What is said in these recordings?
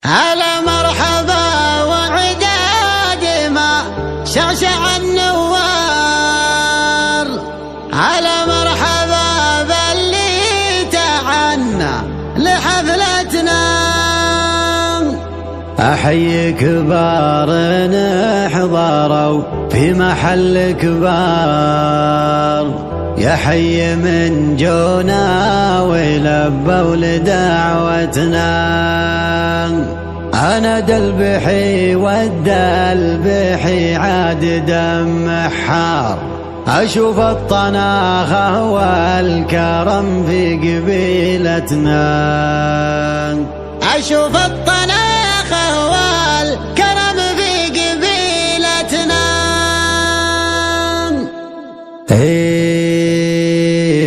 هلا مرحبا وعداد ما شعشع النوار. هلا مرحبا باللي تعنى لحفلتنا. أحيي كبار حضروا في محل كبار، يا حي من جونا ولبوا لدعوتنا. أنا دلبحي والدلبحي عاد دم حار، أشوف الطناخة والكرم في قبيلتنا. أشوف الطناخة والكرم في قبيلتنا.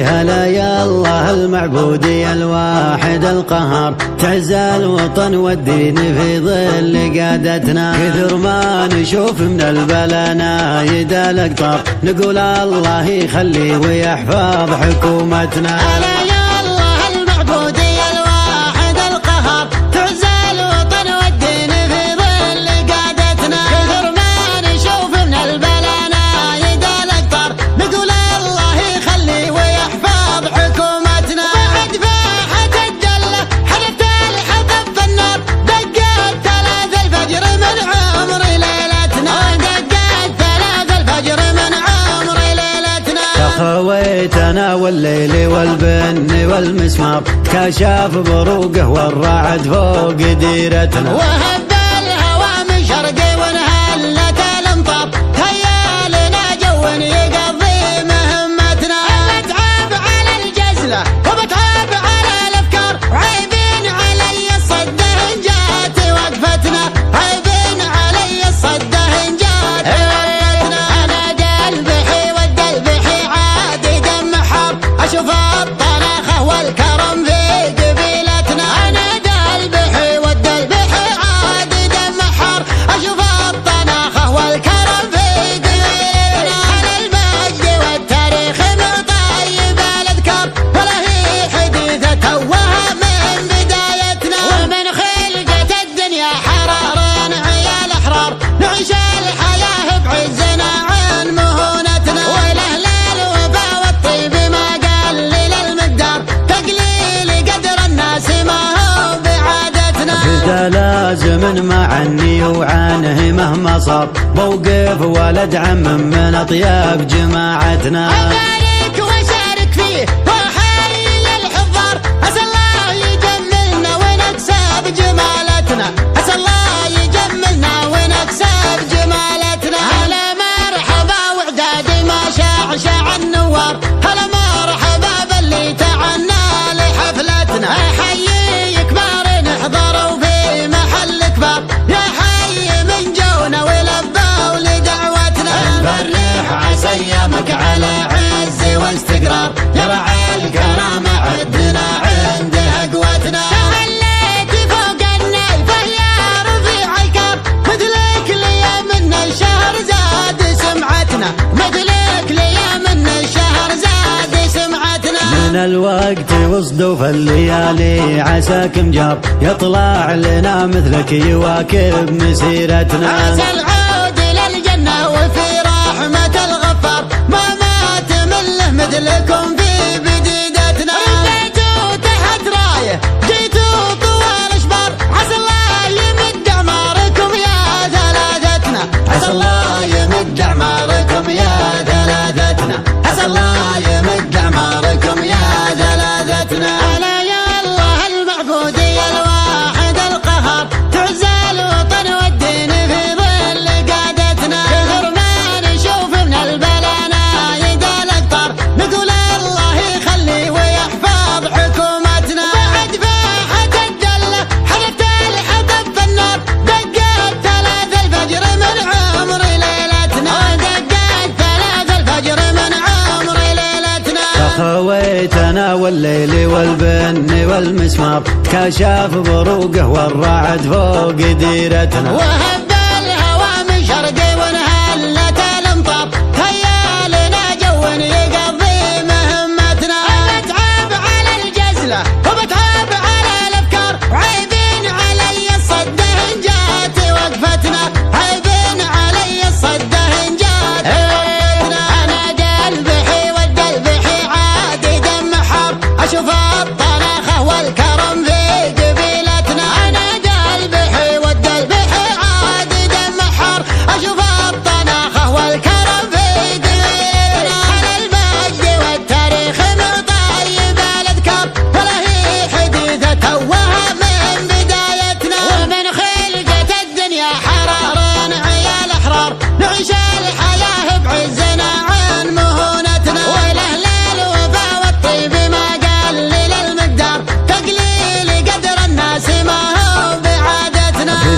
هلا يا الله المعبودي الواحد القهار، تعز الوطن والدين في ظل قادتنا. كثر ما نشوف من البلا نايد الأقطار، نقول الله يخلي ويحفظ حكومتنا. هلا يا الله المعبودي الواحد القهار، تعز الوطن والدين في ظل قادتنا. كثر ما نشوف من البلا نايد الأقطار، نقول الله يخلي ويحفظ حكومتنا. بعد فاحت الدلة حلفت الحطب في النار، دقت 3 الفجر من عمر ليلتنا. دقت 3 الفجر من عمر ليلتنا. خويتنا والليل والبن والمسمار، كشاف بروقه والرعد فوق ديرتنا. وهب الهوى من شرقي وانهلت الامطار، هيالنا جو يقضي مهمتنا. بتعب على الجزلة وبتعب على الافكار، عيبين علي الصده ان جات وقفتنا. عيبين علي الصده ان جات وقفتنا. انا دلبحي والدلبحي عاد دم حار، اشوف الطناخة والكرم في قبيلتنا. انا دلبحي والدلبحي عاد دم حار، اشوف الطناخة والكرم في قبيلتنا. على المجد والتاريخ من طيب الاذكار، ولا هي حديثة توها من بدايتنا. ومن خلقة الدنيا حرار عيال احرار، نعيش الحياة بعزنا عن مهونتنا. والاهل الوفا والطيب ما قلل المقدار، تقليل قدر الناس ما هو بعادتنا. بدا لازم مع عني وعنه مهما صار، موقف ولد عم من أطياب جماعتنا. أبارك وأشارك فيه وأحيي الحضار، عسى الله يجملنا ونكسب جمالتنا. عسى الله يجملنا ونكسب جمالتنا. هلا مرحبا وعدادي ما شعشع النوار، هلا مرحبا باللي تعنى لحفلتنا. أحيي كبار حضروا في محل كبار، يا حي من جونا ولبوا لدعوتنا. نفرح عسى ايامك على عز واستقرار، يا رعى الكرامة عدنا عند قوتنا. تهليت فوق النيفة يا رفيع الكار، مثلك لي من الشهر زاد سمعتنا. مثلك لي من الشهر زاد سمعتنا. من الوقت وصدوا في الليالي عساك مجاب، يطلع لنا مثلك يواكب مسيرتنا. عسى العود للجنة وفي رحمة الغفار، ما تمله مثلكم في بديدتنا. ربيتوا تحت رايه جيتوا طوال اشبار، عسى الله يمد اعماركم يا ثلاثتنا. عسى الله يمد اعماركم يا ثلاثتنا. عسى الله يمد اعماركم يا ثلاثتنا. هلا يا الله المعبودي الواحد القهار، تعز الوطن والدين في ظل قادتنا. كثر ما نشوف من البلا نايد الاقطار، نقول الله يخلي ويحفظ حكومتنا. بعد فاحت الدلة حلفت الحطب في النار، دقت 3 الفجر من عمر ليلتنا. دقت 3 الفجر من عمر ليلتنا. خويتنا والليل والبن والمسمار، كشاف بروقه والرعد فوق ديرتنا. وهب الهوى من شرقي وانهلت الامطار، هيالنا جو يقضي مهمتنا. بتعب على الجزلة وبتعب على الافكار، عيبين علي الصد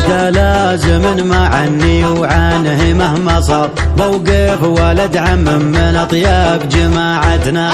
وحده لازم ما عني وعنه مهما صار، موقف ولد عم من أطيب جماعتنا.